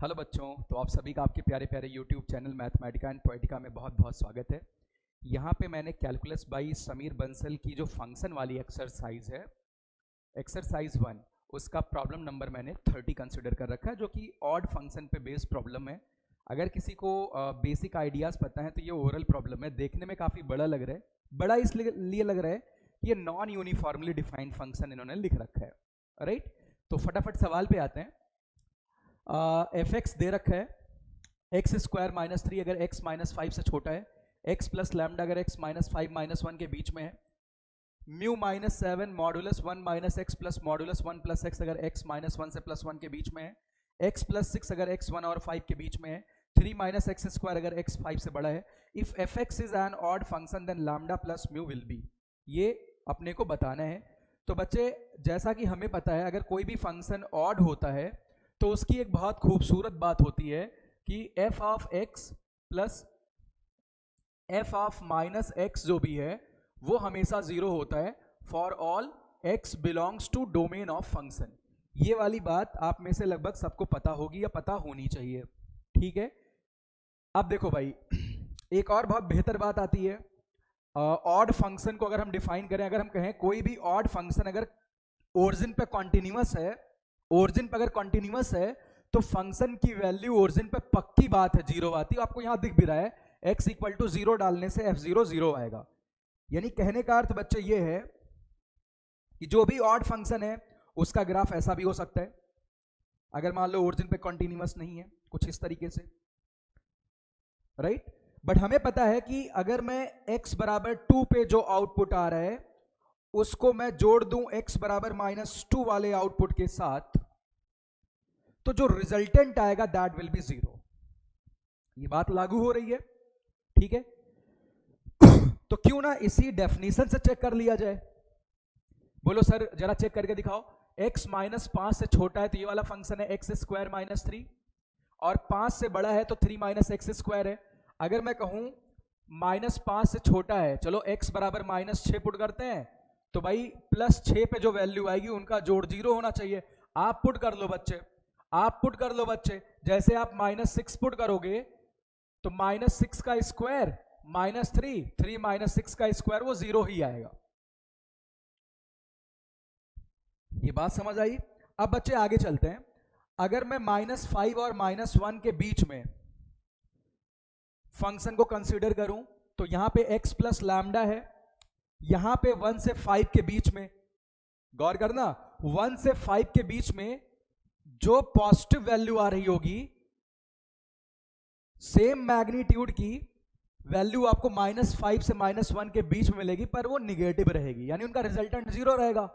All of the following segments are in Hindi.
हेलो बच्चों, तो आप सभी का आपके प्यारे प्यारे YouTube channel Mathematica and poetica में बहुत बहुत स्वागत है। यहाँ पे मैंने कैलकुलस बाई समीर बंसल की जो फंक्शन वाली एक्सरसाइज है, एक्सरसाइज 1, उसका प्रॉब्लम नंबर मैंने 30 कंसिडर कर रखा है, जो कि ऑड फंक्शन पे बेस्ड प्रॉब्लम है। अगर किसी को बेसिक आइडियाज़ पता है तो ये ओरल प्रॉब्लम है, देखने में काफ़ी बड़ा लग रहा है। बड़ा इसलिए लग रहा है कि ये नॉन यूनिफॉर्मली डिफाइंड फंक्शन इन्होंने लिख रखा है। राइट, तो फटाफट सवाल पे आते हैं। एफ एक्स दे रखा है, एक्स स्क्वायर माइनस 3 अगर एक्स माइनस 5 से छोटा है, एक्स प्लस लैम्डा अगर एक्स माइनस 5 माइनस 1 के बीच में है, mu minus 7 modulus 1 minus x plus modulus 1 plus x अगर एक्स माइनस 1 से प्लस 1 के बीच में है, एक्स प्लस 6 अगर एक्स 1 और 5 के बीच में है, 3 माइनस एक्स स्क्वायर अगर एक्स 5 से बड़ा है। If F x is an odd function then lambda plus mu will be, ये अपने को बताना है। तो बच्चे, जैसा कि हमें पता है, अगर कोई भी फंक्शन ऑड होता है तो उसकी एक बहुत खूबसूरत बात होती है कि f of x plus f of minus x जो भी है वो हमेशा जीरो होता है for all x belongs to domain of function. ये वाली बात आप में से लगभग सबको पता होगी या पता होनी चाहिए, ठीक है। अब देखो भाई, एक और बहुत बेहतर बात आती है। ऑड फंक्शन को अगर हम डिफाइन करें, अगर हम कहें कोई भी ऑड फंक्शन अगर ओरिजिन पे कॉन्टिन्यूअस है, ओरिजिन पर अगर कॉन्टिन्यूअस है तो फंक्शन की वैल्यू ओरिजिन पे पक्की बात है जीरो आती है। आपको यहां दिख भी रहा है, x इक्वल टू 0 डालने से f0 0 आएगा। यानी कहने का अर्थ बच्चे ये है कि जो भी ऑड फंक्शन है उसका ग्राफ ऐसा भी हो सकता है, अगर मान लो ओरिजिन पे कॉन्टिन्यूअस नहीं है, कुछ इस तरीके से। राइट, बट हमें पता है कि अगर मैं x बराबर 2 पे जो आउटपुट आ रहा है उसको मैं जोड़ दूं x बराबर -2 वाले आउटपुट के साथ, तो जो रिजल्टेंट आएगा दैट विल बी 0। ये बात लागू हो रही है, ठीक है। तो क्यों ना इसी डेफिनेशन से चेक कर लिया जाए। बोलो सर, जरा चेक करके दिखाओ। x -5 से छोटा है तो ये वाला फंक्शन है एक्स स्क्वायर माइनस 3, और 5 से बड़ा है तो 3 माइनस एक्स स्क्वायर है। अगर मैं कहूं -5 से छोटा है, चलो x बराबर -6 पुट करते हैं, तो भाई +6 पे जो वैल्यू आएगी उनका जोड़ 0 होना चाहिए। आप पुट कर लो बच्चे, आप पुट कर लो बच्चे। जैसे आप -6 पुट करोगे तो -6 का स्क्वायर -3, 3 माइनस 6 का स्क्वायर वो 0 ही आएगा। ये बात समझ आई। अब बच्चे आगे चलते हैं। अगर मैं -5 और -1 के बीच में फंक्शन को कंसीडर करूं तो यहां पे x प्लस लैम्डा है, यहां पे 1 से 5 के बीच में, गौर करना, 1 से 5 के बीच में जो पॉजिटिव वैल्यू आ रही होगी, सेम मैग्नीट्यूड की वैल्यू आपको -5 से -1 के बीच में मिलेगी, पर वो निगेटिव रहेगी, यानी उनका रिजल्टेंट 0 रहेगा।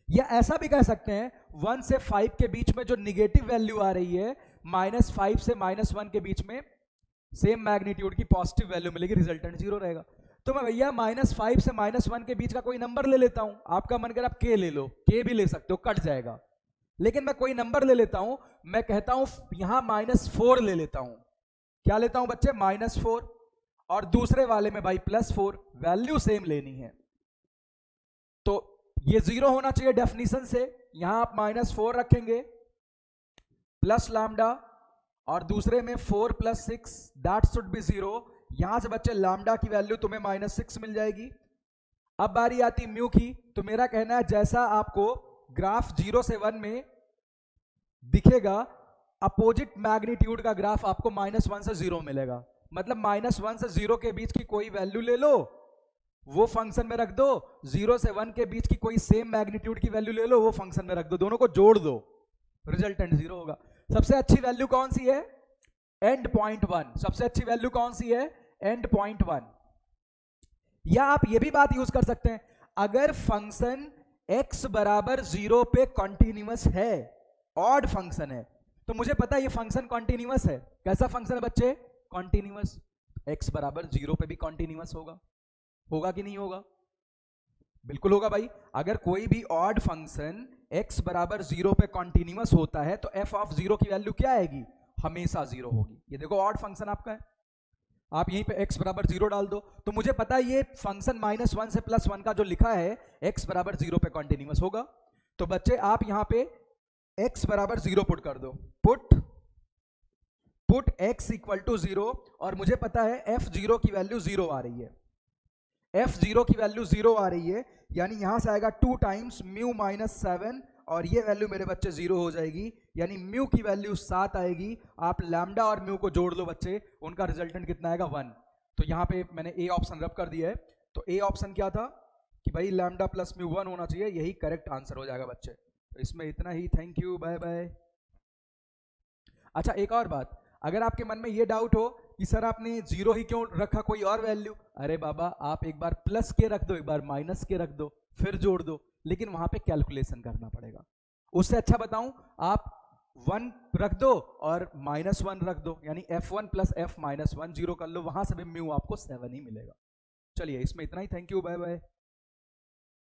या ऐसा भी कह सकते हैं 1 से 5 के बीच में जो निगेटिव वैल्यू आ रही है, -5 से -1 के बीच में सेम मैग्नीट्यूड की पॉजिटिव वैल्यू मिलेगी, रिजल्टेंट 0 रहेगा। तो मैं भैया -5 से -1 के बीच का कोई नंबर ले लेता हूं। आपका मन कर आप k ले लो, k भी ले सकते हो, कट जाएगा, लेकिन मैं कोई नंबर ले लेता हूं। मैं कहता हूं यहां -4 ले लेता हूं। क्या लेता हूं बच्चे? -4, और दूसरे वाले में भाई +4, वैल्यू सेम लेनी है। तो ये 0 होना चाहिए डेफिनेशन से। यहां आप -4 रखेंगे प्लस लैम्डा, और दूसरे में 4 + 6, दैट शुड बी 0। यहां से बच्चे लैम्डा की वैल्यू तुम्हें -6 मिल जाएगी। अब बारी आती म्यू की। तो मेरा कहना है जैसा आपको ग्राफ 0 से 1 में दिखेगा, अपोजिट मैग्नीट्यूड का ग्राफ आपको -1 से 0 मिलेगा। मतलब -1 से 0 के बीच की कोई वैल्यू ले लो, वो फंक्शन में रख दो, 0 से 1 के बीच की कोई सेम मैग्नीट्यूड की वैल्यू ले लो, वो फंक्शन में रख दो, दोनों को जोड़ दो, रिजल्टेंट 0 होगा। सबसे अच्छी वैल्यू कौन सी है? And point 1। सबसे अच्छी वैल्यू कौन सी है? And point 1। या आप ये भी बात यूज कर सकते हैं, अगर फंक्शन x बराबर 0 पे कॉन्टिन्यूअस है, ऑड फंक्शन है, तो मुझे पता है ये फंक्शन कॉन्टिन्यूअस है। कैसा फंक्शन है बच्चे? कॉन्टिन्यूअस। x बराबर 0 पे भी कॉन्टिन्यूअस होगा, होगा कि नहीं होगा? बिल्कुल होगा भाई। अगर कोई भी ऑड फंक्शन x बराबर 0 पे कॉन्टिन्यूअस होता है तो f ऑफ 0 की वैल्यू क्या आएगी? हमेशा 0 होगी। ये देखो ऑड फंक्शन आपका है, आप यहीं पे x बराबर 0 डाल दो, तो मुझे पता है ये फंक्शन -1 से +1 का जो लिखा है x बराबर 0 पे कॉन्टिन्यूअस होगा। तो बच्चे आप यहां पे x बराबर 0 पुट कर दो, put put x equal to 0 और मुझे पता है f0 की वैल्यू 0 आ रही है, f0 की वैल्यू 0 आ रही है, यानी यहां से आएगा 2 टाइम्स म्यू माइनस 7 और ये वैल्यू मेरे बच्चे 0 हो जाएगी, यानी म्यू की वैल्यू 7 आएगी। आप लैम्डा और म्यू को जोड़ लो बच्चे, उनका रिजल्टेंट कितना आएगा 1। तो यहां पे मैंने ए ऑप्शन रब कर दिया है। तो ए ऑप्शन क्या था कि भाई लैम्डा प्लस म्यू 1 होना चाहिए, यही करेक्ट आंसर हो जाएगा बच्चे। तो इसमें इतना ही, थैंक यू, बाय बाय। अच्छा एक और बात, अगर आपके मन में ये डाउट हो कि सर आपने 0 ही क्यों रखा, कोई और वैल्यू, अरे बाबा आप एक बार प्लस के रख दो, एक बार माइनस के रख दो, फिर जोड़ दो, लेकिन वहां पे कैलकुलेशन करना पड़ेगा। उससे अच्छा बताऊं, आप 1 रख दो और -1 रख दो, यानी f1 प्लस f -1 0 कर लो, वहां से भी म्यू आपको 7 ही मिलेगा। चलिए इसमें इतना ही, थैंक यू, बाय बाय।